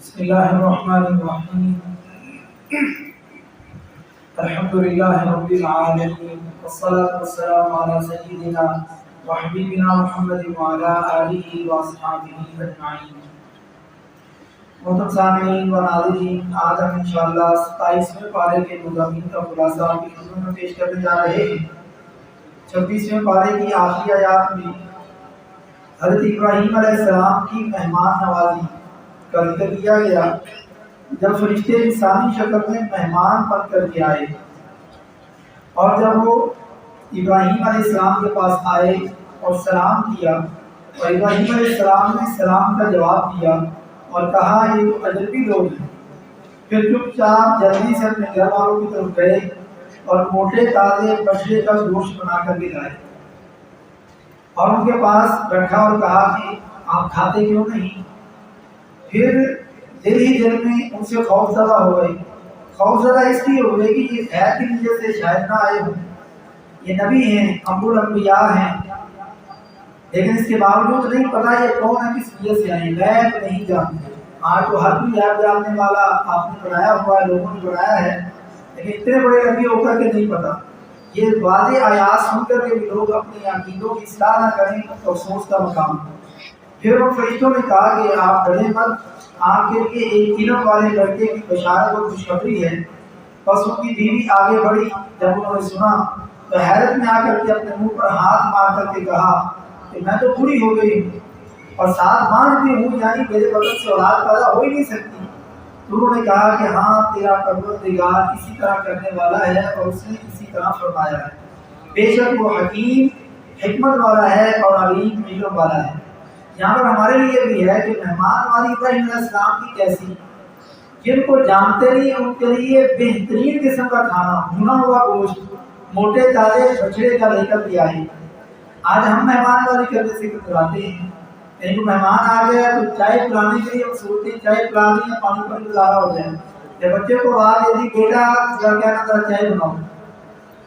بسم الله الرحمن الرحيم. الحمد لله رب العالمين والصلاة والسلام على سيدنا وحبيبنا محمد وعلى آله وأصحابه أجمعين. محترم سامعین و ناظرین، آج ہم انشاءاللہ 27ویں پارے کے مضامین کا خلاصہ آپ کی خدمت میں پیش کرنے جا رہے ہیں۔ 26ویں پارے کی آخری آیات میں حضرت ابراہیم علیہ السلام کی مہمان نوازی کا ذکر کیا گیا، جب فرشتے انسانی شکل میں مہمان بن کر کے آئے اور جب وہ ابراہیم علیہ السلام کے پاس آئے اور سلام کیا اور ابراہیم علیہ السلام نے سلام کا جواب دیا اور کہا یہ تو اجنبی لوگ ہیں، پھر چپ چاپ جلدی سے اپنے گھر والوں کی طرف گئے اور موٹے تازے بچڑے کا گوشت بنا کر کے لائے اور ان کے پاس بیٹھا اور کہا کہ آپ کھاتے کیوں نہیں؟ پھر دل ہی دل میں ان سے خوف زدہ ہو گئے۔ خوف زدہ اس لیے ہو گئے کہ یہ غیر کی وجہ سے شاید نہ آئے ہوں، یہ نبی ہیں، ابو الانبیاء ہیں، لیکن اس کے باوجود نہیں پتا یہ کون ہے، کس وجہ سے آئے، غیب نہیں جانتے۔ آج تو ہر کوئی غیب جاننے والا آپ نے بنایا ہوا ہے، لوگوں نے بنایا ہے، لیکن اتنے بڑے نبی ہو کر کے نہیں پتا۔ یہ واضح آیات سن کر کے بھی لوگ اپنے عقیدوں کی اصلاح نہ کریں تو افسوس کا مقام۔ پھر ان فرشتوں نے کہا کہ آپ ڈریں مت، آپ کے لیے ایک علم والے لڑکے کی بشارت اور خوشخبری ہے۔ بس ان کی بیوی آگے بڑھی، جب انہوں نے سنا تو حیرت میں آ کر کے اپنے منہ پر ہاتھ مار کر کے کہا کہ میں تو بوڑھی ہو گئی ہوں اور ساتھ مانتی ہوں، یعنی میرے بدن سے اولاد پیدا ہو ہی نہیں سکتی۔ تو انہوں نے کہا کہ ہاں، تیرا پروردگار اسی طرح کرنے والا ہے اور اس نے اسی طرح فرمایا ہے، بے شک وہ حکیم حکمت والا ہے اور علیم علم والا ہے۔ یہاں پر ہمارے لیے بھی ہے کہ مہمان نوازی ابراہیم علیہ السلام کی کیسی، جن کو جانتے نہیں ان کے لیے بہترین قسم کا کھانا، بھنا ہوا گوشت موٹے تازے بچڑے کا لے کر کے آئے۔ آج ہم مہمان نوازی کرنے سے کتراتے ہیں، کہیں کو مہمان آ گیا تو چائے پلانے کے لیے ہم سوچتے ہیں چائے پلا دیں یا پانی پر گزارا ہو جائے۔ جب بچے کو بات دے دی بیٹا کیا نا ذرا چائے بناؤ،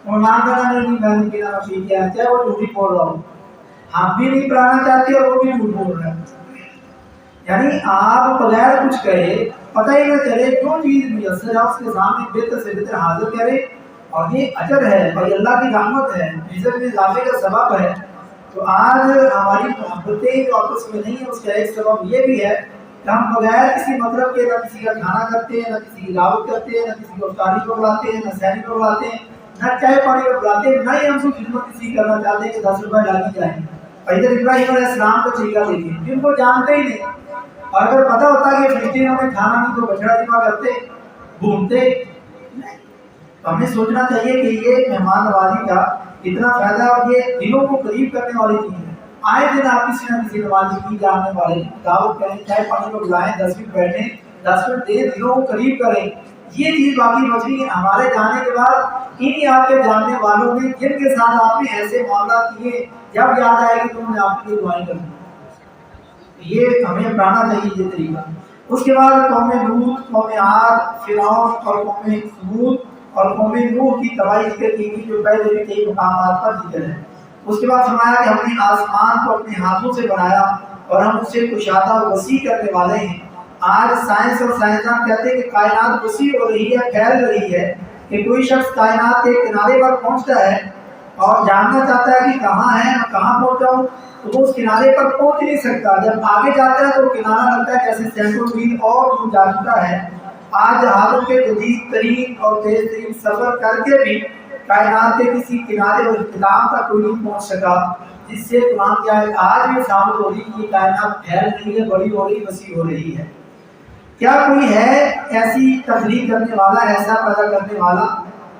مہمان کا نہیں میں نے پینا نہ پی کیا، چاہے وہ جھوٹی بول رہا ہوں، ہم بھی نہیں پلانا چاہتے اور وہ بھی جھوٹ بول رہے ہیں۔ یعنی آپ بغیر کچھ کہے پتہ ہی نہ چلے جو چیز میسر ہے اس کے سامنے بہتر سے بہتر حاضر کرے، اور یہ اجر ہے اور یہ اللہ کی رحمت ہے، عزت میں اضافے کا سبب ہے۔ تو آج ہماری محبتیں جو آپس میں نہیں ہیں، اس کا ایک سبب یہ بھی ہے کہ ہم بغیر کسی مطلب کے نہ کسی کا کھانا کرتے ہیں، نہ کسی کی دعوت کرتے ہیں، نہ کسی کو افطاری کو بلاتے ہیں، نہ سحری کو بلاتے ہیں، نہ چائے پانی کو بلاتے ہیں، نہ ہی ہم سے خدمت کسی کرنا چاہتے ہیں کہ 10 روپے ڈالی جائیں۔ اور ادھر ابراہیم علیہ السلام کا طریقہ دیکھیں، جن کو جانتے ہی نہیں، اور اگر پتہ ہوتا کہ فرشتے ہمیں کھانا نہیں تو بچڑا ذبح کرتے، بھونتے۔ تو ہمیں سوچنا چاہیے کہ یہ مہمان نوازی کا اتنا فائدہ اور یہ دلوں کو قریب کرنے والی چیز ہے۔ آئے دن آپ کسی نہ کسی نمازی کی جاننے والے دعوت کریں، چائے پانی کو بلائیں، 10 منٹ بیٹھیں، 10 منٹ دے دلوں کو قریب کریں۔ یہ چیز باقی بچی ہے ہمارے جانے کے بعد انہی آپ کے جاننے والوں نے جن کے ساتھ آپ نے ایسے معاملات کیے، جب یاد آئے گی تو انہوں نے آپ کے لیے دعائیں کرنی۔ یہ ہمیں اپنانا چاہیے یہ طریقہ۔ اس کے بعد قوم لوط، قوم عاد، فرعون اور قوم ثمود اور قوم نوح کی تباہی ذکر کی گئی جو پہلے بھی کئی مقامات پر ذکر ہے۔ اس کے بعد فرمایا کہ ہم نے آسمان کو اپنے ہاتھوں سے بنایا اور ہم اسے کشادہ اور وسیع کرنے والے ہیں۔ آج سائنس اور سائنسدان کہتے ہیں کہ کائنات وسیع ہو رہی ہے، پھیل رہی ہے، کہ کوئی شخص کائنات کے کنارے پر پہنچتا ہے اور جاننا چاہتا ہے کہ کہاں ہے میں کہاں پہنچا ہوں، تو وہ اس کنارے پر پہنچ نہیں سکتا۔ جب آگے جاتا ہے تو کنارہ لگتا ہے جیسے سینکڑوں میل اور دور جا چکا ہے۔ آج جہازوں کے جدید ترین اور تیز ترین سفر کر کے بھی کائنات کے کسی کنارے اور اختتام تک کوئی نہیں پہنچ سکا، جس سے قرآن کی آیت آج بھی ثابت ہو رہی ہے کہ کائنات پھیل رہی ہے، بڑی ہو رہی، وسیع ہو رہی ہے۔ کیا کوئی ہے ایسی تخلیق کرنے والا، ایسا پیدا کرنے والا؟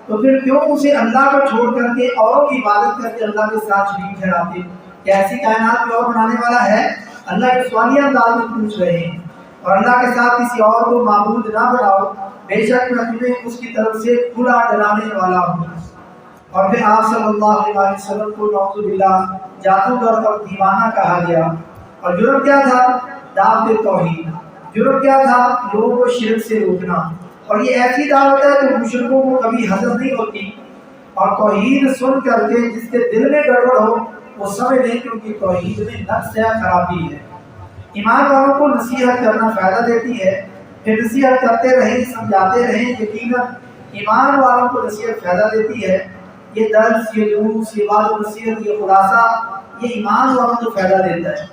تو پھر کیوں اسے اللہ کو چھوڑ کر کے اور کی عبادت کر کے اللہ کے ساتھ شریک ٹھہراتے؟ کیا ایسی کائنات میں اور بنانے والا ہے؟ اللہ کے سوالیہ انداز میں پوچھ رہے ہیں، اور اللہ کے ساتھ کسی اور کو معبود نہ بناؤ، بے شک میں تمہیں اس کی طرف سے کھلا ڈرانے والا ہوں۔ اور پھر آپ صلی اللہ علیہ وسلم کو نعوذ باللہ جادوگر اور دیوانہ کہا گیا، اور جرم کیا تھا؟ دعوت توحید۔ جرم کیا تھا؟ لوگوں کو شرک سے روکنا، اور یہ ایسی دعوت ہے جو مشرکوں کو کبھی ہضم نہیں ہوتی، اور توحید سن کر کے جس کے دل میں گڑبڑ ہو وہ سمجھ لیں کہ ان کی توحید میں نقص ہے، خرابی ہے۔ ایمان والوں کو نصیحت کرنا فائدہ دیتی ہے، پھر نصیحت کرتے رہیں، سمجھاتے رہیں۔ یقیناً ایمان والوں کو نصیحت فائدہ دیتی ہے۔ یہ درس، یہ دروس، یہ بات و نصیحت، یہ خلاصہ، یہ ایمان والوں کو فائدہ دیتا ہے۔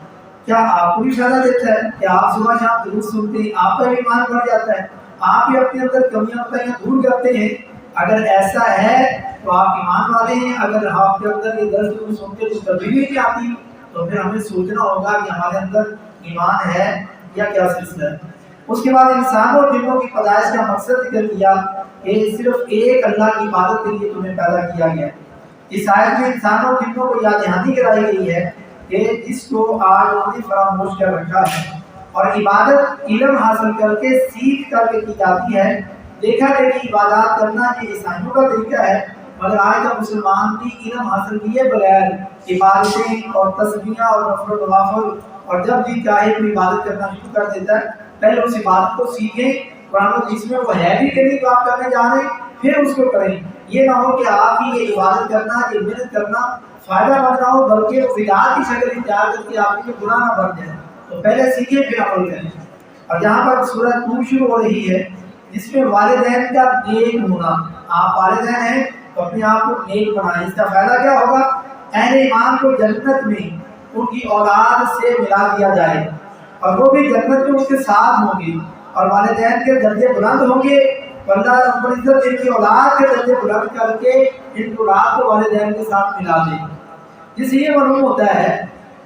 کیا آپ کو بھی فائدہ دیتا ہے کہ آپ صبح شام دروس سنتے ہیں، آپ کا بھی ایمان بڑھ جاتا ہے، آپ بھی اپنے اندر کمیاں کوتاہیاں دور کرتے ہیں؟ اگر ایسا ہے تو آپ ایمان والے ہیں۔ اگر آپ کے اندر یہ درس دروس سنتے تو تبدیلی نہیں آتی، تو پھر ہمیں سوچنا ہوگا کہ ہمارے اندر ایمان ہے یا کیا سلسلہ ہے۔ اس کے بعد انسانوں اور جنوں کی پیدائش کا مقصد ذکر کیا کہ صرف ایک اللہ کی عبادت کے لیے تمہیں پیدا کیا گیا۔ اس آیت میں انسانوں اور جنوں کو یاد دہانی کرائی گئی ہے کہ جس کو آج انہوں نے فراموش کر رکھا ہے، اور عبادت علم حاصل کر کے سیکھ کر کے کی جاتی ہے۔ دیکھا دیکھی عبادات کرنا یہ عیسائیوں کا طریقہ ہے، مگر آج کا مسلمان بھی علم حاصل کیے بغیر عبادتیں اور تسبیحیں اور نفل و نوافل اور جب بھی چاہے کوئی عبادت کرنا شروع کر دیتا ہے۔ پہلے اس عبادت کو سیکھیں، قرآن و حدیث میں وہ ہے بھی کہ نہیں تو آپ کرنے جا رہے ہیں، پھر اس کو کریں۔ یہ نہ ہو کہ آپ کی یہ عبادت کرنا، یہ محنت کرنا فائدہ مند نہ ہو، بلکہ وہ بدعت کی شکل اختیار کر کے آپ کے گناہ نہ بن جائے۔ تو پہلے سیکھیں پھر عمل کریں۔ اور یہاں پر سورہ طور شروع ہو رہی ہے جس میں والدین کا نیک ہونا، آپ والدین ہیں تو اپنے آپ کو نیک بنائیں۔ اس کا فائدہ کیا ہوگا؟ اہل ایمان کو جنت میں ان کی اولاد سے ملا دیا جائے، اور وہ بھی جنت میں اس کے ساتھ ہوں گے، اور والدین کے درجے بلند ہوں گے۔ اللہ رب العزت ان کی اولاد کے درجے بلند کر کے ان کی اولاد کو والدین کے ساتھ ملا دے گا، جس سے یہ معلوم ہوتا ہے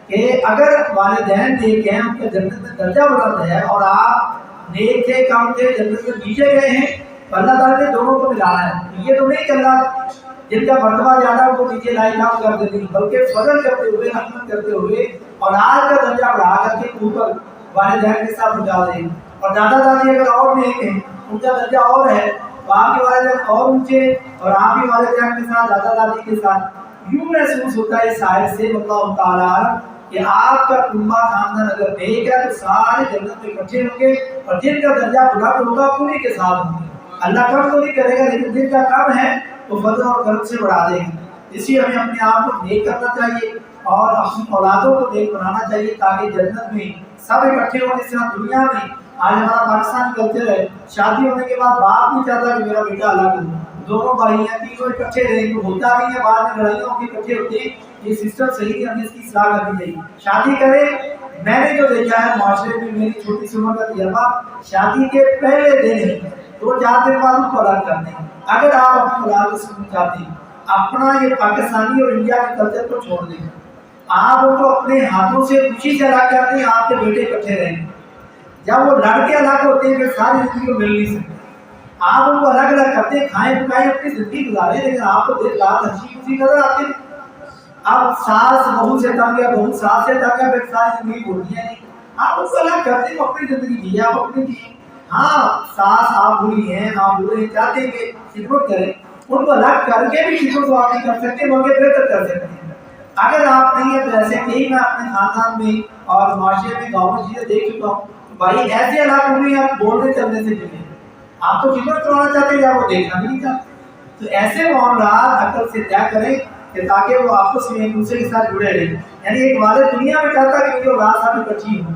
کہ اگر والدین نیک ہیں، ان کے جنت میں درجہ بلند ہے، اور آپ نیک تھے، کم تھے، جنت میں نیچے گئے ہیں، تو اللہ تعالیٰ نے دونوں کو ملانا ہے۔ یہ تو نہیں کہ اللہ جن کا مرتبہ زیادہ ان کو نیچے لائی کام کر دیتے ہیں، بلکہ فضل کرتے ہوئے، رحمت کرتے ہوئے اولاد کا درجہ بڑھا کر کے اوپر والدین کے ساتھ پہنچا دیں۔ اور دادا دادی اگر اور نیک ہیں، ان کا درجہ اور ہے، تو آپ کے والدین اور اونچے، اور آپ بھی والدین کے ساتھ، دادا دادی کے ساتھ۔ یوں محسوس ہوتا ہے اس آیت سے اللہ تعالیٰ کہ آپ کا کنبہ خاندان اگر نیک ہے تو سارے جنت میں اکٹھے ہوں گے، اور جن کا درجہ بلند ہوگا انہیں کے ساتھ ہوں گے۔ اللہ کم تو نہیں کرے گا، لیکن جن کا کم ہے تو فضل اور کرم سے بڑھا دے گا۔ اس لیے ہمیں اپنے آپ کو نیک کرنا چاہیے اور اپنی اولادوں کو نیک بنانا چاہیے، تاکہ جنت میں سب اکٹھے ہوں۔ جس طرح دنیا میں آج ہمارا پاکستان کلچر ہے، شادی ہونے کے بعد باپ نہیں چاہتا کہ میرا بیٹا الگ ہو، دونوں بھائی ہیں تینوں اکٹھے رہیں، تو ہوتا نہیں ہے، بعد میں لڑائیوں کے اکٹھے ہوتے ہیں۔ یہ سسٹم صحیح نہیں، ہمیں اس کی اصلاح کرنی چاہیے۔ شادی کریں، میں نے جو دیکھا ہے معاشرے میں، میری چھوٹی سی عمر کا تجربہ، شادی کے پہلے دن 2-4 دن بعد ان کو الگ کر دیں۔ اگر آپ اپنی اولاد کو سننا چاہتے ہیں، اپنا یہ پاکستانی اور انڈیا کے کلچر کو چھوڑ دیں، آپ ان کو اپنے ہاتھوں سے خوشی سے الگ کر دیں، آپ کے بیٹے اکٹھے رہیں۔ جب وہ لڑکے الگ ہوتے ہیں پھر ساری زندگی کو مل نہیں سکتے، آپ ان کو الگ الگ کرتے ہیں، کھائیں پکائیں اپنی زندگی گزاریں، لیکن آپ کو دیر رات ہنسی خوشی نظر آتی ہے۔ اب ساس بہو سے تنگ ہے، بہو ساس سے تنگ ہے، پھر ساری زندگی بولتی ہے نہیں، آپ ان کو الگ کرتے ہیں، اپنی زندگی جیے، آپ اپنی جیے۔ ہاں ساس آپ بری ہیں، آپ برے ہیں، چاہتے ہیں کہ خدمت کریں، ان کو الگ کر کے بھی خدمت تو آپ نہیں کر سکتے، بلکہ بہتر کر سکتے ہیں۔ اگر آپ نہیں ہیں تو ایسے کئی میں اپنے خاندان میں اور معاشرے میں گاؤں میں چیزیں دیکھ چکا ہوں، بھائی ایسے الگ ہوئے ہیں، آپ بولنے چلنے سے ملے، آپ تو خدمت کروانا چاہتے ہیں یا وہ دیکھنا بھی نہیں چاہتے۔ تو ایسے معاملات عقل سے طے کریں کہ تاکہ وہ آپس میں ایک دوسرے کے ساتھ جڑے رہیں۔ یعنی ایک والد دنیا میں چاہتا ہے کہ میری اولاد سب اکٹھی ہو،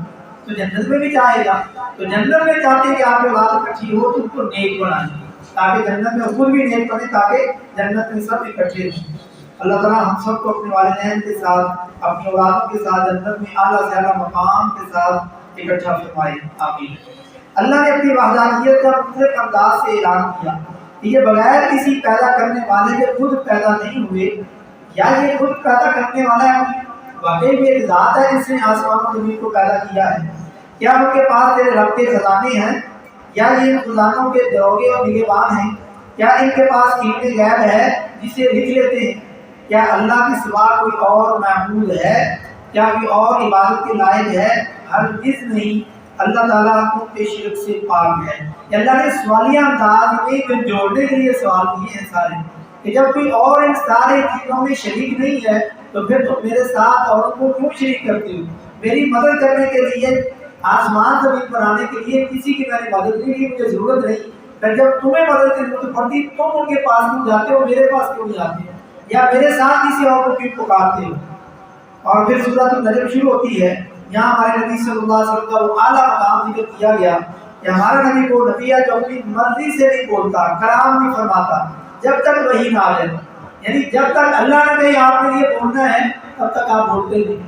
تو جنت میں بھی چاہے گا، تو جنت میں چاہتے ہیں کہ آپ کی اولاد اکٹھی ہو تو ان کو نیک بنائیں، تاکہ جنت میں خود بھی نیک بنے، تاکہ جنت میں سب اکٹھے ہوں۔ اللہ تعالیٰ ہم سب کو اپنے والدین کے ساتھ، اپنی اولادوں کے ساتھ جنت میں اعلیٰ سے اعلیٰ مقام کے ساتھ اکٹھا فرمائے، آمین۔ اللہ نے اپنی وحدانیت کا مختلف انداز سے اعلان کیا کہ یہ بغیر کسی پیدا کرنے والے کے خود پیدا نہیں ہوئے، یا یہ خود پیدا کرنے والا ہے، واقعی بھی ایک ذات ہے جس نے آسمان و زمین کو پیدا کیا ہے۔ کیا ان کے پاس تیرے رب کے خزانے ہیں، یا یہ ان خزانوں کے دروگے اور نگہبان ہیں؟ کیا ان کے پاس علم غیب ہے جسے لکھ لیتے ہیں؟ کیا اللہ کے سوا کوئی اور معبود ہے؟ کیا کوئی اور عبادت کے لائق ہے؟ ہرگز نہیں، اللہ تعالیٰ کو شرک سے پاک ہے۔ اللہ نے سوالیہ انداز میں جوڑنے کے لیے سوال کیے ہیں سارے، کہ جب کوئی اور ان سارے چیزوں میں شریک نہیں ہے تو پھر تم میرے ساتھ اور کو کیوں شریک کرتے ہو؟ میری مدد کرنے کے لیے، آسمان زمین بنانے کے لیے کسی کی میں نے مدد نہیں کی، مجھے ضرورت نہیں، پھر جب تمہیں مدد کی ضرورت پڑتی تم ان کے پاس کیوں جاتے ہو، میرے پاس کیوں جاتے ہو، یا میرے ساتھ کسی اور کو کیوں پکارتے ہو؟ اور پھر سورۃ النجم شروع ہوتی ہے، یہاں ہمارے نبی صلی اللہ علیہ وسلم کا وہ اعلیٰ مقام ذکر کیا گیا کہ ہمارا نبی وہ نبی ہے جو اپنی مرضی سے نہیں بولتا، کلام نہیں فرماتا جب تک وحی نہ آ جائے، یعنی جب تک اللہ نے کہی آپ کے لیے بولنا ہے تب تک آپ بولتے نہیں،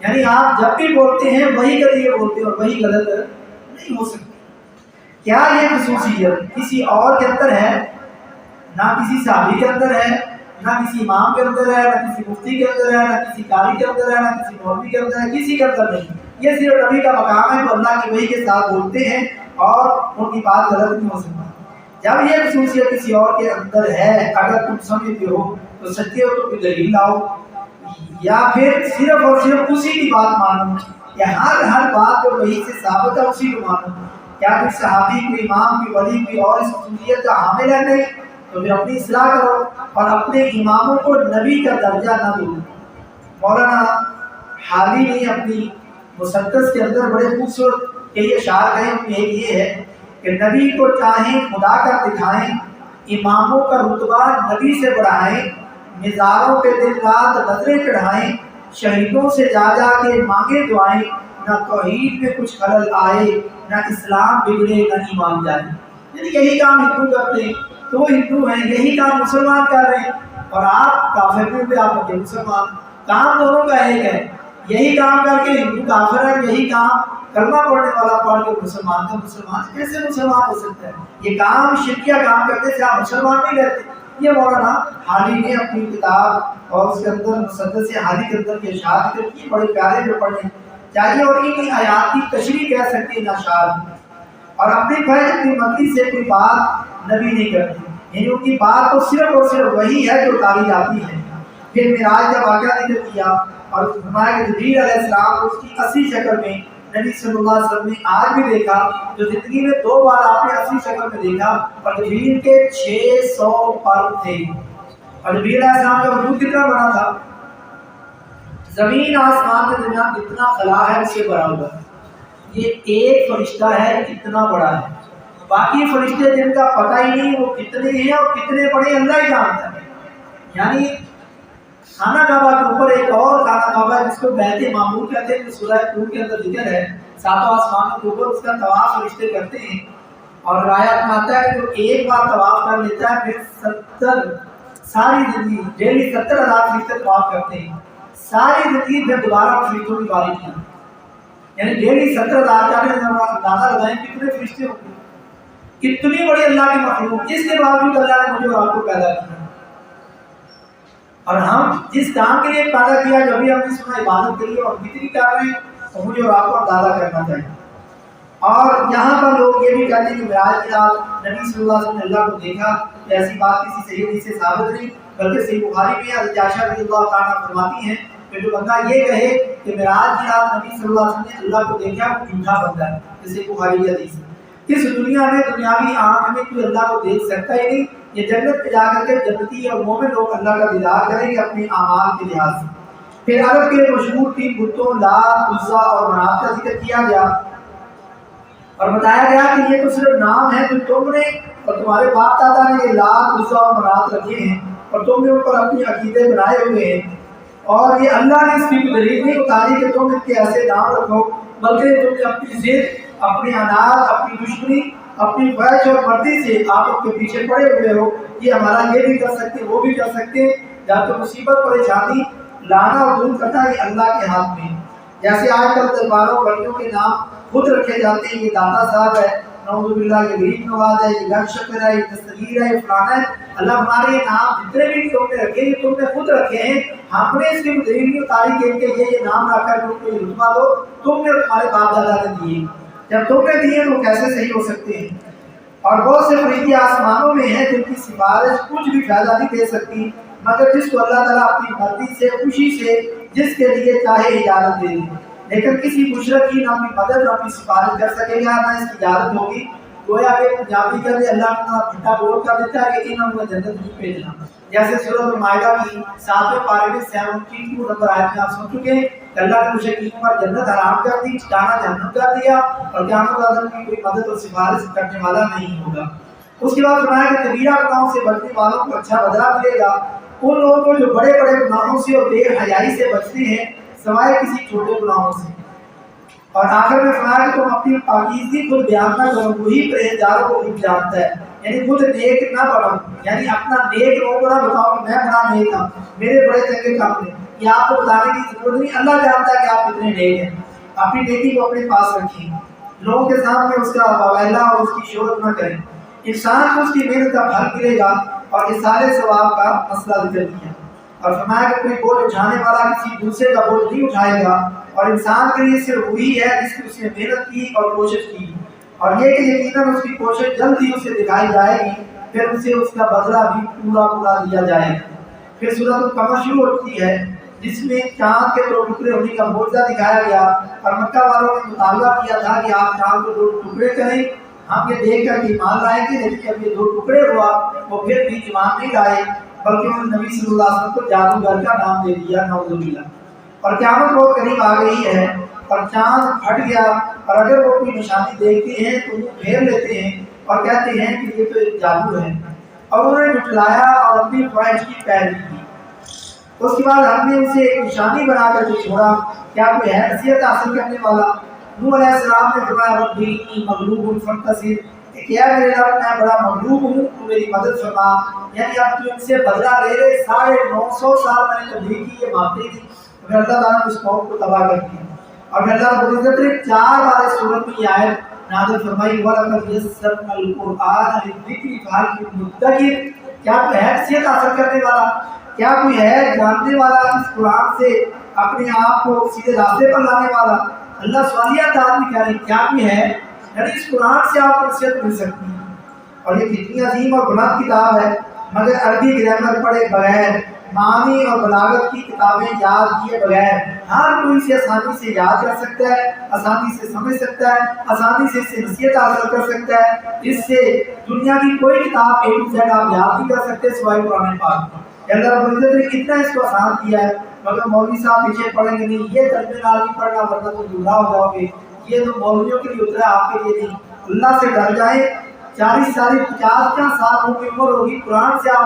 یعنی آپ جب بھی بولتے ہیں وہی کے لیے بولتے ہیں اور وہی غلط نہیں ہو سکتی۔ کیا یہ خصوصیت کسی اور کے اندر ہے؟ نہ کسی صحابی کے اندر ہے، نہ کسی امام کے اندر ہے، نہ کسی مفتی کے اندر ہے، نہ کسی قاری کے اندر ہے، نہ کسی مولوی کے اندر ہے، کسی کے اندر نہیں۔ یہ صرف نبی کا مقام ہے، وہ اللہ کی وحی کے ساتھ بولتے ہیں اور ان کی بات غلط نہیں ہو سکتی۔ جب یہ خصوصیت کسی اور کے اندر ہے، اگر تم سمجھتے ہو تو سچے ہو تو کوئی دلیل لاؤ، یا پھر صرف اور صرف اسی کی بات مانو، یا ہر بات جو وحی سے ثابت ہے اسی کو مانو۔ کیا کوئی صحابی، کوئی امام، کوئی ولی، کوئی اور اس خصوصیت کا حامل ہے؟ نہیں، تو پھر اپنی اصلاح کرو اور اپنے اماموں کو نبی کا درجہ نہ دو۔ مولانا حالی نے اپنی مسدس کے اندر بڑے خوبصورت کے اشعار کہے، ان میں ایک یہ ہے کہ نبی کو چاہیں خدا کر دکھائیں، اماموں کا رتبہ نبی سے بڑھائیں، مزاروں پہ دن رات نظریں چڑھائیں، شہیدوں سے جا جا کے مانگے دعائیں، نہ توحید میں کچھ خلل آئے، نہ اسلام بگڑے نہ ایمان جائے۔ یعنی یہی کام ہندو کرتے ہیں تو وہ ہندو ہیں، یہی کام مسلمان کر رہے ہیں اور آپ کافر میں بھی آپ کے مسلمان، کام دونوں کا ایک ہے۔ یہی کام کر کے ہندو کافر ہے، یہی کام کلمہ پڑھنے والا پڑھ کے مسلمان کا مسلمان کیسے مسلمان ہو سکتا ہے؟ یہ کام شرکیہ کام کرنے سے آپ مسلمان نہیں رہتے۔ یہ مولانا حالی نے اپنی کتاب اور اس کے اندر مسدس حالی کے اندر کے اشعار ذکر کیے، بڑے پیارے جو پڑھنے چاہیے، اور ان آیات کی تشریح کہہ سکتے ہیں اشعار، اور اپنی فیض اپنی مرضی سے کوئی بات نبی نہیں کرتے، یعنی ان کی بات تو صرف اور صرف وہی ہے جو اتاری جاتی ہے۔ پھر معراج کا واقعہ ذکر کیا اور فرمایا کہ جبریل علیہ السلام کو اس کی اصلی شکل میں نبی صلی اللہ علیہ وسلم نے آج بھی دیکھا، جو زندگی میں 2 بار آپ نے اصلی شکل میں دیکھا، اور جبریل کے 600 پر تھے، اور جبریل علیہ السلام کا وجود کتنا بڑا تھا؟ زمین آسمان کے درمیان جتنا خلا ہے اس سے بھرا ہوا ہے۔ یہ ایک فرشتہ ہے اتنا بڑا ہے، باقی فرشتے جن کا پتہ ہی نہیں وہ کتنے ہیں اور کتنے بڑے اللہ ہی جانتا ہے۔ یعنی خانہ کعبہ کے اوپر ایک اور خانہ کعبہ ہے جس کو بیت معمور کہتے ہیں، جو سورہ طور کے اندر ذکر ہے، 7 آسمانوں کے اوپر اس کا طواف فرشتے کرتے ہیں، اور روایت میں آتا ہے کہ جو ایک بار طواف کر لیتا ہے پھر 70 ساری زندگی ڈیلی 70,000 فرشتے طواف کرتے ہیں، ساری زندگی پھر دوبارہ فرشتوں کی باری کی، یعنی ڈیلی 70,000 کا اندازہ لگائیں کتنے فرشتے ہوں گے، کتنی بڑی اللہ کی مخلوق، اس کے باوجود اللہ نے مجھے اور آپ کو پیدا کیا، اور ہم جس کام کے لیے پیدا کیا جو ابھی ہم نے سنا عبادت کے لیے، اور کتنی کر رہے ہیں، اور مجھے اور آپ کو اندازہ کرنا چاہیے۔ اور یہاں پر لوگ یہ بھی کہتے ہیں کہ معراج کی رات نبی صلی اللہ علیہ وسلم نے اللہ کو دیکھا، ایسی بات کسی صحیح حدیث سے ثابت نہیں، بلکہ صحیح بخاری میں حضرت عائشہ رضی اللہ تعالیٰ فرماتی ہیں کہ جو بندہ یہ کہے کہ معراج کی رات نبی صلی اللہ علیہ وسلم نے اللہ کو دیکھا وہ جھوٹا بندہ ہے، جیسے بخاری کی حدیث ہے۔ اس دنیا میں دنیاوی آنکھ میں کوئی اللہ کو دیکھ سکتا ہی نہیں، یہ جنت پہ جا کر کے جنتی اور مومن لوگ اللہ کا دیدار کریں گے اپنے اعمال کے لحاظ سے۔ پھر عرب کے مشہور 3 بتوں لات، عزیٰ اور منات کا ذکر کیا گیا اور بتایا گیا کہ یہ تو صرف نام ہے جو تم نے اور تمہارے باپ دادا نے یہ لات، عزیٰ اور منات رکھے ہیں اور تم نے ان پر اپنی عقیدے بنائے ہوئے ہیں، اور یہ اللہ نے اس کی کوئی دلیل نہیں اتاری کہ تم ان کے ایسے نام رکھو، بلکہ تم نے اپنی ضد، اپنی اناج، اپنی دشمنی، اپنی خواہش اور مرضی سے آپ ان کے پیچھے پڑے ہوئے ہو، یہ ہمارا یہ بھی کر سکتے وہ بھی کر سکتے، جب تو مصیبت پریشانی لانا اور دور کرنا یہ اللہ کے ہاتھ میں۔ جیسے آج کل درباروں بڑیوں کے نام خود رکھے جاتے ہیں، یہ داتا صاحب ہے، نعوذ باللہ، یہ غریب نواز ہے، یہ گھر شکر ہے، یہ دستگیر ہے، یہ فلانا ہے، اللہ ہمارے یہ نام جتنے بھی تم نے رکھے یہ تم نے خود رکھے ہیں، ہم نے اس کی دلیل نہیں اتاری کہ ان کے یہ نام رکھ کر ان کو یہ رتبہ دو، تم نے تمہارے باپ دادا نے دیے، جب تم نے دیے تو کیسے صحیح ہو سکتے ہیں؟ اور بہت سے فرشتے آسمانوں میں ہیں جن کی سفارش کچھ بھی فائدہ نہیں دے سکتی مگر جس کو اللہ تعالیٰ اپنی مرضی سے، خوشی سے، جس کے لیے چاہے اجازت دے دے، لیکن کسی مشرک کی نہ اپنی مدد نہ اپنی سفارش کر سکے گا، نہ اس کی اجازت ہوگی۔ گویا کہ پنجابی کا بھی اللہ کا پھٹا بول کر دیتا ہے کہ انہوں نے جنت نہیں بھیجنا، جیسے سورۃ المائدہ کی 7ویں پارے میں 72 نمبر آیت میں آپ سن چکے ہیں کہ اللہ نے مشرکین پر جنت حرام کر دی، ٹھکانہ جہنم کر دیا، اور قیامت کے دن کی کوئی مدد اور سفارش کرنے والا نہیں ہوگا۔ اس کے بعد فرمایا کہ کبیرہ گناہوں سے بچنے والوں کو اچھا بدلہ ملے گا، ان لوگوں کو جو بڑے بڑے گناہوں سے اور بے حیائی سے بچتے ہیں سوائے کسی چھوٹے گناہوں سے۔ اور آخر میں فرمایا کہ تم اپنی پاکیزگی خود بیان نہ کرو، وہی پرہیزگاروں کو خود جانتا ہے. یعنی خود نیک نہ بنو، یعنی اپنا نیک لوگوں کو نہ بتاؤ کہ میں بڑا نیک ہوں، میرے بڑے چنگے کام ہیں. یہ آپ کو بتانے کی ضرورت نہیں، اللہ جانتا ہے کہ آپ کتنے نیک ہیں. اپنی نیکی کو اپنے پاس رکھیں، لوگوں کے سامنے اس کا واویلا اور اس کی شہرت نہ کریں. انسان کو اس کی محنت کا پھل ملے گا. اور اس سارے ثواب کا مسئلہ ذکر کیا اور فرمایا کہ کوئی بوجھ اٹھانے والا کسی دوسرے کا بوجھ نہیں اٹھائے گا، اور انسان کے لیے صرف وہی ہے جس کی اس نے محنت کی اور کوشش کی، اور یہ کہ یقیناً اس کی کوشش جلد ہی اسے دکھائی جائے گی، پھر اسے اس کا بدلہ بھی پورا دیا جائے گا. پھر سورۃ القمر شروع ہوتی ہے جس میں چاند کے 2 ٹکڑے ہونے کا معجزہ دکھایا گیا، اور مکہ والوں نے مطالبہ کیا تھا کہ آپ چاند کو 2 ٹکڑے کریں، ہم یہ دیکھ کر ایمان لائیں گے. لیکن جب یہ 2 ٹکڑے ہوا وہ پھر بھی ایمان نہیں لائے، بلکہ انہوں نے نبی صلی اللہ علیہ وسلم کو جادوگر کا نام دے دیا، نعوذ باللہ. اور قیامت بہت قریب آ گئی ہے اور چاند پھٹ گیا، اور اگر وہ کوئی نشانی دیکھتے ہیں تو وہ پھیر لیتے ہیں اور کہتے ہیں کہ یہ تو ایک جادو ہے، اور انہوں نے جھٹلایا اور اپنی خواہش کی پیروی کی. اس کے بعد ہم نے اسے ایک نشانی بنا کر کے چھوڑا، کیا کوئی ہے نصیحت حاصل کرنے والا؟ نوح علیہ السلام نے فرمایا ربی انی مغلوب فانتصر، کہ اے میرے رب میں بڑا مغلوب ہوں، تو میری مدد فرما. یعنی اب تو ان سے بدلہ لے لے، 950 سال میں نے تبلیغ کی، یہ مانتے تھے، پھر اللہ تعالیٰ نے اس قوم کو تباہ کر دیا. اور پھر اللہ رب العزت نے 4 بار اس سورت میں یہ آیت نازل فرمائی وَلَقَدْ يَسَّرْنَا الْقُرْآنَ لِلذِّكْرِ فَهَلْ مِن مُدَّكِرٍ. کیا کوئی ہے نصیحت حاصل کرنے والا؟ کیا کوئی ہے جاننے والا اس قرآن سے اپنے آپ کو سیدھے راستے پر لانے والا؟ اللہ سوالیہ انداز میں کہہ رہے ہیں کیا کوئی ہے؟ یعنی اس قرآن سے آپ کو نصیحت مل سکتی ہے. اور یہ کتنی عظیم اور بلند کتاب ہے، مگر عربی گرامر پڑھے بغیر، معانی اور بلاغت کی کتابیں یاد کیے بغیر ہر کوئی اسے آسانی سے یاد کر سکتا ہے، آسانی سے سمجھ سکتا ہے، آسانی سے اس سے نصیحت حاصل کر سکتا ہے. اس سے دنیا کی کوئی کتاب A to Z آپ یاد نہیں کر سکتے سوائے قرآن پاک. اللہ رب العزت نے کتنا اس کو آسان کیا ہے، مگر مولوی صاحب پیچھے پڑھیں گے نہیں، یہ ترجمے نال نہیں پڑھنا ورنہ تو گمراہ ہو جاؤ گے. یہ تو مولویوں کے لیے اترا ہے، آپ کے لیے نہیں. اللہ سے ڈر جائیں. 40 سال 50 سال ان کی عمر ہوگی، قرآن سے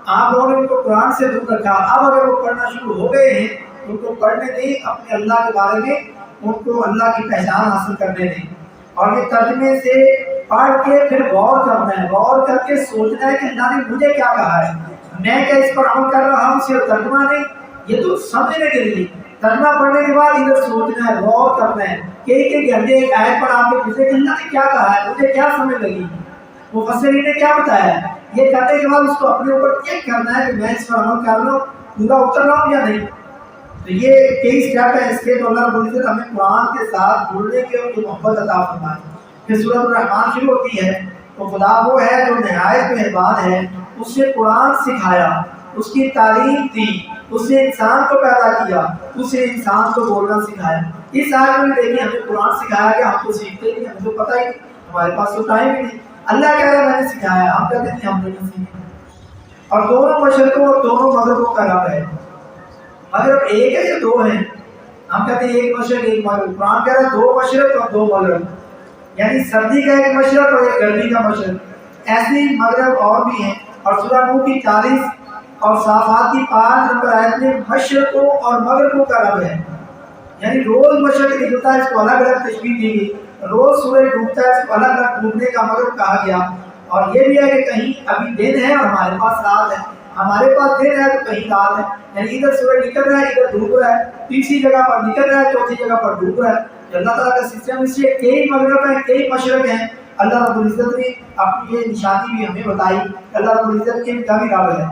آپ لوگوں نے ان کو قرآن سے دور رکھا. اب اگر وہ پڑھنا شروع ہو گئے ہیں ان کو پڑھنے دیں، اپنے اللہ کے بارے میں ان کو اللہ کی پہچان حاصل کرنے دیں. اور یہ ترجمے سے پڑھ کے پھر غور کرنا ہے، غور کر کے سوچنا ہے کہ اللہ نے مجھے کیا کہا ہے، میں کیا اس پر عمل کر رہا ہوں. صرف ترجمہ نہیں، یہ تو سمجھنے کے لیے. ترجمہ پڑھنے کے بعد ادھر سوچنا ہے، غور کرنا ہے کہ ایک گھنٹے ایک آیت پر آپ کے پوچھے کہ اللہ نے کیا کہا ہے، مجھے کیا سمجھ لگی، مفسرین نے کیا بتایا ہے. یہ کرنے کے بعد اس کو اپنے اوپر چیک کرنا ہے کہ میں اس پر عمل کر رہا ہوں، پورا اتر رہا ہوں یا نہیں. تو یہ کئی اسٹیپ ہے اس کے. تو اللہ رب العزت ہمیں قرآن کے ساتھ جڑنے کے اور محبت عطا فرمائے. پھر سورۃ الرحمن شروع ہوتی ہے تو خدا وہ ہے جو نہایت مہربان ہے، اس سے قرآن سکھایا، اس کی تعلیم دی، اس نے انسان کو پیدا کیا، اس نے انسان کو بولنا سکھایا. اس آیت میں دیکھیں ہمیں قرآن سکھایا کہ ہم تو سیکھتے نہیں، ہمیں تو پتہ ہی نہیں، ہمارے پاس تو ٹائم ہی نہیں. اللہ کہہ رہا ہے میں نے سکھایا، ہم کہتے ہیں ہم نے نہیں سیکھا. اور دونوں مشرقوں اور دونوں مغربوں کا رب ہے. مغرب ایک ہے یا 2 ہیں؟ ہم کہتے ہیں ایک مشرق ایک مغرب. قرآن کہہ رہا ہے 2 مشرق اور 2 مغرب، یعنی سردی کا ایک مشرق اور ایک گرمی کا مشرق. ایسے ہی مغرب اور بھی ہیں. اور سورہ نوح کی 40 اور صافات کی 5 نمبر آیت میں مشرقوں اور مغربوں کا رب ہے. یعنی روز مشرق نکلتا ہے، اس کو الگ الگ تشبیہ دی گئی. روز سورج ڈوبتا ہے، اس کو الگ الگ ڈوبنے کا مغرب کہا گیا. اور یہ بھی ہے کہ کہیں ابھی دن ہے اور ہمارے پاس رات ہے، ہمارے پاس دن ہے تو کہیں رات ہے. یعنی ادھر سورج نکل رہا ہے، ادھر ڈوب رہا ہے، تیسری جگہ پر نکل رہا ہے، چوتھی جگہ پر ڈوب رہا ہے. اللہ تعالیٰ کا سسٹم. اس سے کئی مغرب ہیں، کئی مشرق ہیں. اللہ رب العزت نے اپنی یہ نشانی بھی ہمیں بتائی. اللہ رب العزت کے کا بھی رب ہے.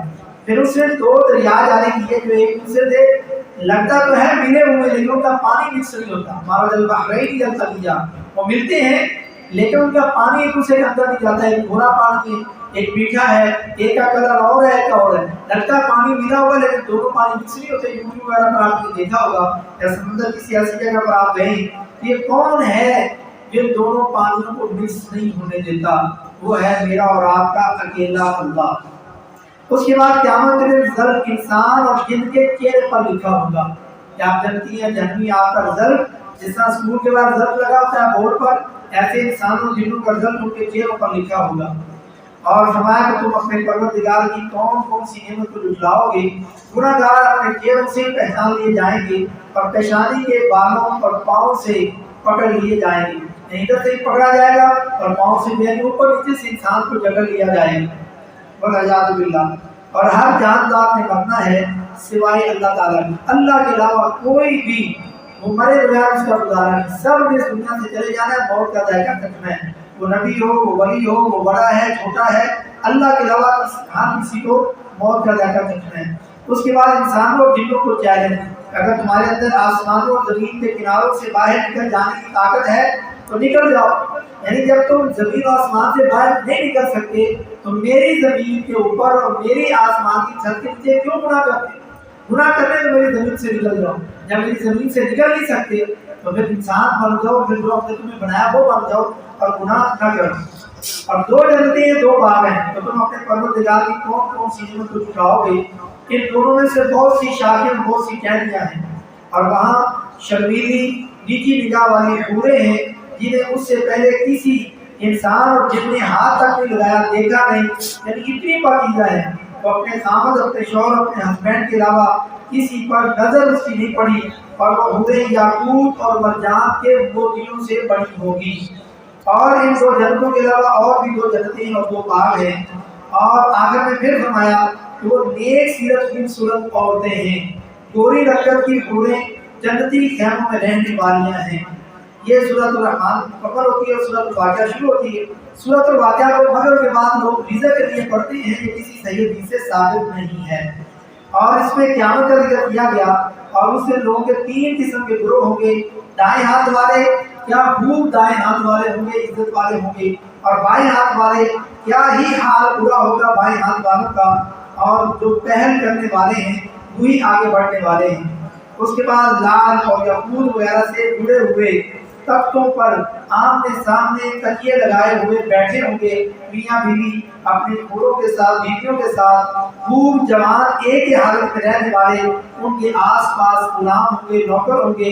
پھر اس نے 2 دریا جاری کیے جو ایک دوسرے سے لگتا تو ہے ملے ہوئے، لیکن ان کا پانی مکس نہیں ہوتا. مرج البحرین یلتقیان، وہ ملتے ہیں لیکن ان کا پانی ایک دوسرے کے اندر نہیں جاتا. ایک گھوڑا پانی ہے، ایک میٹھا ہے، ایک کا کلر اور ہے، ایک کا اور ہے. لگتا ہے پانی ملا ہوا لیکن دونوں پانی مکس نہیں ہوتے. یوٹیوب وغیرہ پر آپ نے دیکھا ہوگا یا سمندر کسی ایسی جگہ پر آپ گئے، یہ کون ہے جو دونوں پانیوں کو مکس نہیں ہونے دیتا؟ وہ ہے میرا اور آپ کا اکیلا اللہ. اس کے بعد قیامت کے دن ضرب انسان اور جن کے چہرے پر لکھا ہوگا. کیا آپ جانتی ہیں جہنمی آپ کا ضرب جس طرح اسکول کے بعد ضرب لگا ہوتا ہے بورڈ پر، ایسے انسانوں جنوں کا ضرب ان کے چہروں پر لکھا ہوگا. اور فرمایا کہ تم اپنے پروردگار کی کون کون سی نعمت کو جھٹلاؤ گے. گناہ گار اپنے چہروں سے پہچان لیے جائیں گے اور پیشانی کے بالوں اور پاؤں سے پکڑ لیے جائیں گے، ادھر سے پکڑا جائے گا اور پاؤں سے بھی اوپر نیچے سے انسان کو جکڑ لیا جائے گا، والعیاذ باللہ۔ اور ہر جاندار نے مرنا ہے سوائے اللہ تعالیٰ کی، اللہ کے علاوہ کوئی بھی وہ مرے بغیر اس کا گزارا نہیں، سب نے اس دنیا سے چلے جانا ہے، موت کا ذائقہ چکھنا ہے، وہ نبی ہو، وہ ولی ہو، وہ بڑا ہے چھوٹا ہے، اللہ کے علاوہ ہر کسی کو موت کا ذائقہ چکھنا ہے۔ اس کے بعد انسانوں اور جنوں کو چیلنج، اگر تمہارے اندر آسمانوں اور زمین کے کناروں سے باہر نکل جانے کی طاقت ہے تو نکل جاؤ، یعنی جب تم زمین و آسمان سے باہر نہیں نکل سکتے تو میری زمین کے اوپر اور میری آسمان کی چھت کے نیچے کیوں گناہ کرتے؟ گناہ کرنے تو میری زمین سے نکل جاؤ، جب میری زمین سے نکل نہیں سکتے تو پھر انسان بن جاؤ، پھر جو ہم نے تمہیں بنایا وہ بن جاؤ اور گناہ نہ کرو۔ اور دو جنتیں ہیں، دو باغ ہیں، تو تم اپنے پروردگار کی کون کون سی نعمت کو چٹاؤ گے؟ ان دونوں میں سے بہت سی شاخیں، بہت سی ٹہنیاں ہیں، اور وہاں شرمیلی نیچی نگاہ والی حوریں ہیں جنہیں اس سے پہلے کسی انسان اور جن نے ہاتھ تک نہیں لگایا، دیکھا نہیں، یعنی اتنی پاکیزہ ہے، وہ اپنے خامد، اپنے شوہر، اپنے ہسبینڈ کے علاوہ کسی پر نظر اس کی نہیں پڑی، اور وہ حوریں یاقوت اور مرجان کے موتیوں سے بنی ہوگی۔ اور ان دو جنتوں کے علاوہ اور بھی دو جنتیں اور دو باغ ہیں، اور آخر میں پھر فرمایا کہ وہ نیک سیرت خوبصورت عورتیں ہیں، گوری رنگت کی حوریں جنتی خیموں میں رہنے والیاں ہیں۔ یہ سورۃ الرحمن مکمل ہوتی ہے اور سورۃ الواقعہ شروع ہوتی ہے۔ سورۃ الواقعہ کو مغرب کے بعد لوگ ریزہ کے لیے پڑھتے ہیں، یہ کسی صحیح حدیث سے ثابت نہیں ہے، اور اس میں قیامت کا ذکر کیا گیا، اور اس سے لوگوں کے تین قسم کے گروہ ہوں گے، دائیں ہاتھ والے کیا خوب دائیں ہاتھ والے ہوں گے، عزت والے ہوں گے، اور بائیں ہاتھ والے کیا ہی حال برا ہوگا بائیں ہاتھ والوں کا، اور جو پہل کرنے والے ہیں وہی آگے بڑھنے والے ہیں۔ اس کے بعد لال اور یاقوت وغیرہ سے جڑے ہوئے تختوں پر آمنے سامنے تکیے لگائے ہوئے بیٹھے ہوں گے، میاں بیوی اپنے پوروں کے ساتھ، بیویوں کے ساتھ، خوب جوان ایک ہی حالت میں رہنے والے، ان کے آس پاس غلام ہوں گے، نوکر ہوں گے،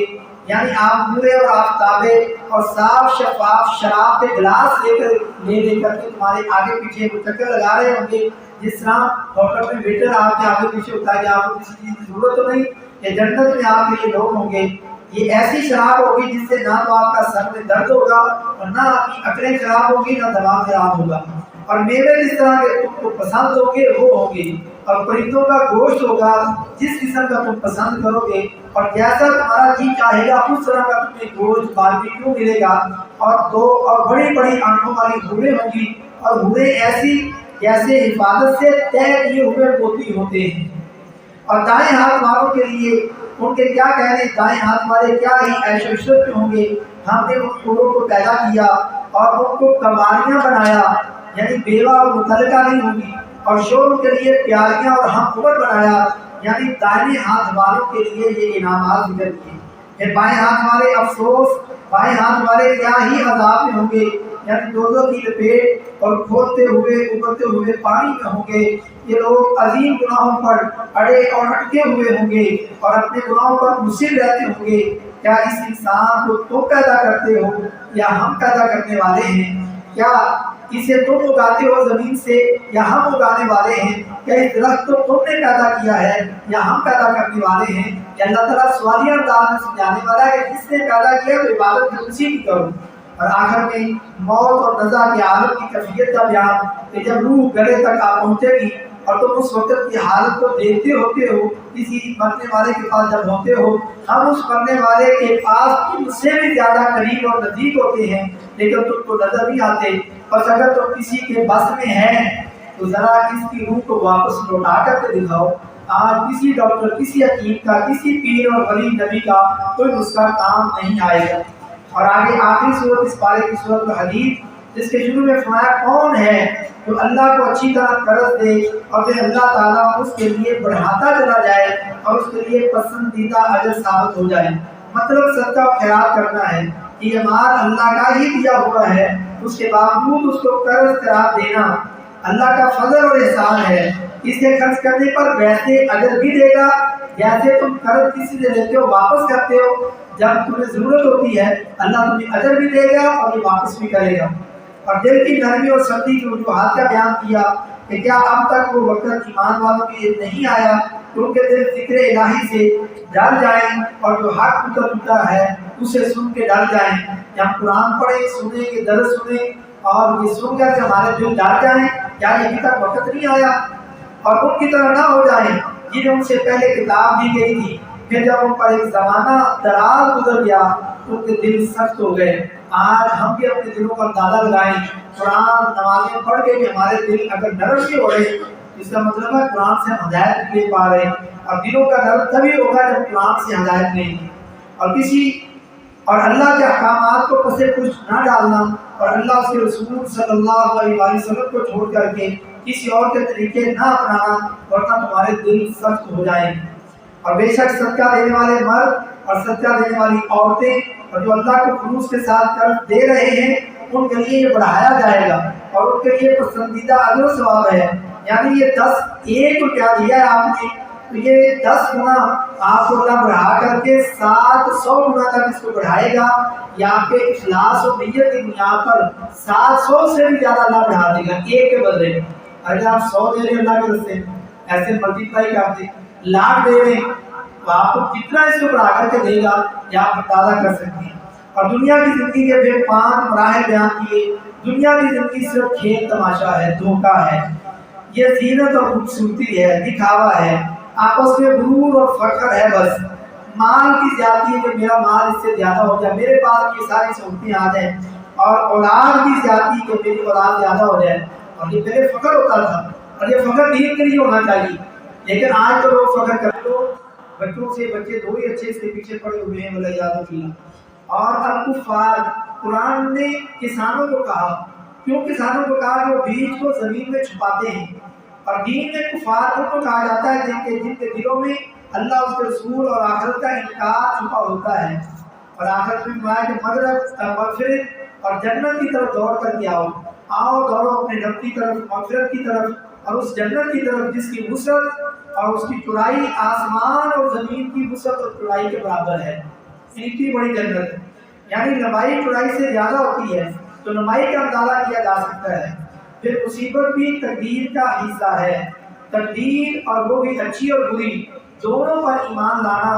یعنی آپ نورے اور آفتابے اور صاف شفاف شراب کے گلاس لے کر کے تمہارے آگے پیچھے وہ چکر لگا رہے ہوں گے، جس طرح ہوٹل میں ویٹر آپ کے آگے پیچھے ہوتا ہے کہ آپ کو کسی چیز کی ضرورت تو نہیں، یہ جنت میں آپ کے لیے لوگ ہوں گے۔ یہ ایسی شراب ہوگی جس سے نہ تو آپ کا سر میں درد ہوگا اور نہ آپ کی عقلیں خراب ہوگی، نہ دماغ خراب ہوگا، اور میوے جس طرح کے تم کو پسند ہوگے وہ ہوں گے، اور پرندوں کا گوشت ہوگا جس قسم کا تم پسند کرو گے، اور جیسا تمہارا جی چاہے گا اس طرح کا تمہیں گوشت باربیکیو ملے گا، اور بڑی بڑی آنکھوں والی حوریں ہوں گی، اور حوریں ایسی جیسے حفاظت سے طے کیے ہوئے موتی ہوتے ہیں۔ اور دائیں ہاتھ والوں کے لیے ان کے کیا کہنے، دائیں ہاتھ والے کیا ہی عیش و عشرت میں ہوں گے، ہم نے ان حوروں کو پیدا کیا اور ان کو کنواریاں بنایا، یعنی بیوہ اور متعلقہ نہیں ہوگی، اور شوہروں کے لیے پیاریاں اور ہم عمر بنایا، یعنی دائیں ہاتھ والوں کے لیے یہ انعامات ذکر کیے۔ پھر بائیں ہاتھ والے افسوس، بائیں ہاتھ والے کیا ہی عذاب میں ہوں گے، یعنی دوزخ کی لپیٹ اور کھولتے ہوئے ابلتے ہوئے پانی میں ہوں گے۔ یہ لوگ عظیم گناہوں پر اڑے اور اٹکے ہوئے ہوں گے اور اپنے گناہوں پر مصر رہتے ہوں گے۔ کیا اس انسان کو تم پیدا کرتے ہو یا ہم پیدا کرنے والے ہیں؟ کیا اسے تم اگاتے ہو زمین سے یا ہم اگانے والے ہیں؟ کیا اس درخت کو تم نے پیدا کیا ہے یا ہم پیدا کرنے والے ہیں؟ کہ اللہ تعالیٰ سوالیہ انداز میں سمجھانے والا ہے کہ جس نے پیدا کیا تو عبادت بھی اسی کی کرو۔ اور آخر میں موت اور نزا کے عالم کی کیفیت کا بیان کہ جب روح گلے تک آ پہنچے گی اور تم اس وقت کی حالت کو دیکھتے ہوتے ہو، کسی مرنے والے کے پاس جب ہوتے ہو، ہم اس مرنے والے کے پاس تم سے بھی زیادہ قریب اور نزدیک ہوتے ہیں لیکن تم کو نظر نہیں آتے، بس اگر تم کسی کے بس میں ہیں تو ذرا اس کی روح کو واپس لوٹا کر کے دکھاؤ۔ آج کسی ڈاکٹر، کسی حکیم کا، کسی پیر اور ولی نبی کا کوئی نسخہ کام نہیں آئے گا۔ اور آگے آخری صورت اس پارے کی صورت الحدید، جس کے شروع میں فرمایا کون ہے جو اللہ کو اچھی طرح قرض دے اور پھر اللہ تعالیٰ اس کے لیے بڑھاتا چلا جائے اور اس کے لیے پسندیدہ اجر ثابت ہو جائے۔ مطلب صدقہ و خیرات کرنا ہے، یہ مال اللہ کا ہی دیا ہوا ہے، اس کے باوجود اس کو قرض قرار دینا اللہ کا فضل اور احسان ہے۔ اسے خرچ کرنے پر ویسے اجر بھی دے گا جیسے تم قرض کسی سے لیتے ہو واپس کرتے ہو، جب تمہیں ضرورت ہوتی ہے اللہ تمہیں اجر بھی دے گا اور یہ واپس بھی کرے گا۔ اور دل کی نرمی اور سختی کی وجوہات کا بیان کیا کہ کیا اب تک وہ وقت ایمان والوں کے نہیں آیا کہ ان کے دل ذکر الہی سے ڈر جائیں اور جو حق اتر چکا ہے اسے سن کے ڈر جائیں، کہ ہم قرآن پڑھیں، سنیں، یہ درس سنیں اور یہ سن کر کے ہمارے دل ڈر جائیں، کیا ابھی تک وقت نہیں آیا؟ اور ان کی طرح نہ ہو جائیں جنہیں ان سے پہلے کتاب دی گئی تھی، پھر جب ان پر ایک زمانہ دراز گزر گیا ان کے دل سخت ہو گئے۔ آج ہم بھی اپنے دلوں پر اندازہ لگائیں، قرآن نمازیں پڑھ کے بھی ہمارے دل اگر نرم نہیں ہو رہے، اس کا مطلب ہے قرآن سے ہم ہدایت نہیں لے پا رہے، اور دلوں کا درد تبھی ہوگا جب قرآن سے ہدایت لیں گے۔ اور اللہ کے احکامات کو پس پش نہ ڈالنا، اور اللہ اس کے رسول صلی اللہ علیہ وسلم کو چھوڑ کر کے کسی اور کے طریقے نہ اپنانا، ورنہ تمہارے دل سخت ہو جائیں گے۔ اور بے شک صدقہ دینے والے مرد اور صدقہ دینے والی عورتیں اور جو اللہ کو خلوص کے ساتھ قرض دے رہے ہیں ان کے لیے یہ بڑھایا جائے گا اور ان کے لیے پسندیدہ اجر و ثواب ہے۔ یعنی یہ 1 روپیہ دیا ہے آپ نے تو یہ 10 گنا آپ کو اللہ بڑھا کر کے 700 گنا تک اس کو بڑھائے گا، یا آپ کے اخلاص و نیت کی بنیاد پر 700 سے بھی زیادہ اللہ بڑھا دے گا ایک کے بدلے۔ اگر آپ 100 دے رہے ہیں اللہ کے راستے ایسے ملٹیپلائی کر دیں، لاکھ دے رہے ہیں تو آپ کو کتنا اس کو بڑھا کر کے دے گا یہ آپ اندازہ کر سکتے ہیں۔ اور دنیا کی زندگی کے پھر 5 مراحل بیان کیے۔ دنیا کی زندگی صرف کھیل تماشا ہے، دھوکہ ہے، یہ زینت اور خوبصورتی ہے، دکھاوا ہے، آپس میں غرور اور فخر ہے، بس مال کی زیادتی ہے کہ میرا مال اس سے زیادہ ہو جائے، میرے پاس یہ ساری سہولتیں آ جائیں، اور اولاد کی زیادتی کہ میری اولاد زیادہ ہو جائے، اور یہ پہلے فخر ہوتا تھا اور یہ فخر دین کے لیے ہونا چاہیے، لیکن آج تو لوگ فخر کرتے ہو بچوں سے بچے 2 ہی اچھے اس کے پیچھے پڑے ہوئے ہیں ولیاذ باللہ۔ اور الکفار، قرآن نے کسانوں کو کہا، کیوں کسانوں کو کہا کہ وہ بیج کو زمین میں چھپاتے ہیں، اور دین میں کفار ان کو کہا جاتا ہے جن کے دلوں میں اللہ اس کے رسول اور آخرت کا انکار چھپا ہوتا ہے۔ اور آخرت میں فرمایا کہ مغفرت اور جنت کی طرف دوڑ کر کے آؤ دوڑو اپنے رب کی طرف، مغفرت کی طرف، اور اس جنت کی طرف جس کی وسعت اور اس کی چوڑائی آسمان اور زمین کی وسعت اور چوڑائی کے برابر ہے۔ اتنی بڑی جنت ہے، یعنی لمبائی چوڑائی سے زیادہ ہوتی ہے تو لمبائی کا اندازہ کیا جا سکتا ہے۔ پھر مصیبت بھی تقدیر کا حصہ ہے، تقدیر اور وہ بھی اچھی اور بری دونوں پر ایمان لانا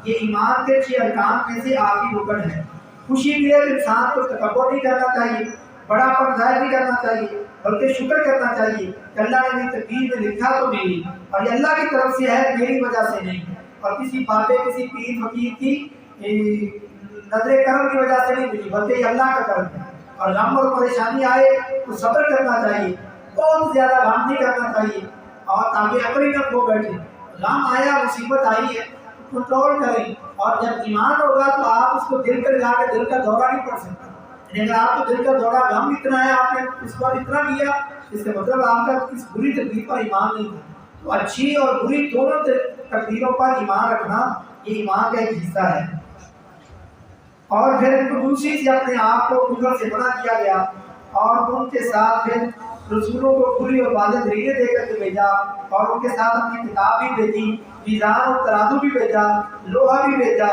یہ ایمان کے 6 ارکان میں سے آخری رکن ہے۔ خوشی بھی ہے کہ انسان کو تکبر نہیں کرنا چاہیے، بڑا پن ظاہر نہیں کرنا چاہیے، بلکہ شکر کرنا چاہیے کہ اللہ نے میری تقدیر میں لکھا تو ملی، اور یہ اللہ کی طرف سے ہے، میری وجہ سے نہیں، اور کسی بابے کسی پیر فقیر کی نظر کرم کی وجہ سے نہیں ملی، بلکہ یہ اللہ کا کرم ہے۔ اور غم اور پریشانی آئے تو صبر کرنا چاہیے، بہت زیادہ غم نہیں کرنا چاہیے، اور تاکہ عقل ہی نہ کھو بیٹھے۔ غم آیا، مصیبت آئی ہے، کنٹرول کریں، اور جب ایمان ہوگا تو آپ اس کو دل کر جا کے دل کا دورہ نہیں پڑ سکتا۔ لیکن آپ کو دل کا دورہ غم اتنا ہے، آپ نے اس پر اتنا لیا، اس کا مطلب آپ کا اس بری تقدیر پر ایمان نہیں تھا۔ تو اچھی اور بری دونوں تقدیروں پر ایمان رکھنا یہ ایمان کا ایک حصہ ہے۔ اور پھر ان کو دوسری سے اپنے آپ کو کفر سے منع کیا گیا، اور ان کے ساتھ پھر رسولوں کو کھلی اور واضح دلیلیں دے کر کے بھیجا، اور ان کے ساتھ اپنی کتاب بھی بھیجی، میزان اور ترازو بھی بھیجا، لوہا بھی بھیجا،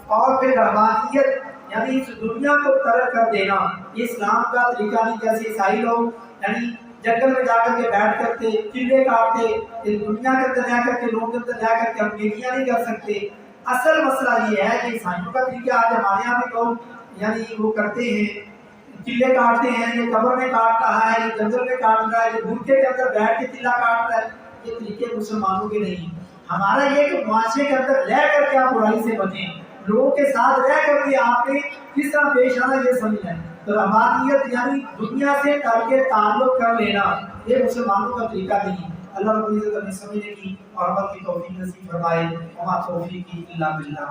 اور پھر رحمانیت یعنی اس دنیا کو ترک کر دینا، یہ اسلام کا طریقہ نہیں۔ جیسے عیسائی لوگ یعنی جنگل میں جا کر کے بیٹھ کرتے چلے کاٹتے، اس دنیا کے اندر جا کر کے لوگوں کے اندر جا کر کے ہم نیکیاں نہیں کر سکتے۔ اصل مسئلہ یہ ہے کہ عیسائیوں کا طریقہ آج ہمارے یہاں بھی لوگ یعنی وہ کرتے ہیں، چلے کاٹتے ہیں، یہ قبر میں کاٹ رہا ہے، یہ جنگل میں کاٹ رہا ہے، یہ برکے کے اندر بیٹھ کے چلا کاٹ رہا ہے، یہ طریقے مسلمانوں کے نہیں۔ ہمارا یہ کہ معاشرے کے اندر رہ کر کے آپ برائی سے بچیں، لوگوں کے ساتھ رہ کر کے آپ نے کس طرح پیش آنا یہ سمجھنا ہے۔ تو رحمانیت یعنی دنیا سے کر کے تعلق کر لینا یہ مسلمانوں کا طریقہ نہیں۔ اللہ رب العزت ہمیں سمجھنے کی اور عمل کی توفیق نصیب فرمائے۔ وما توفیقی الا باللہ۔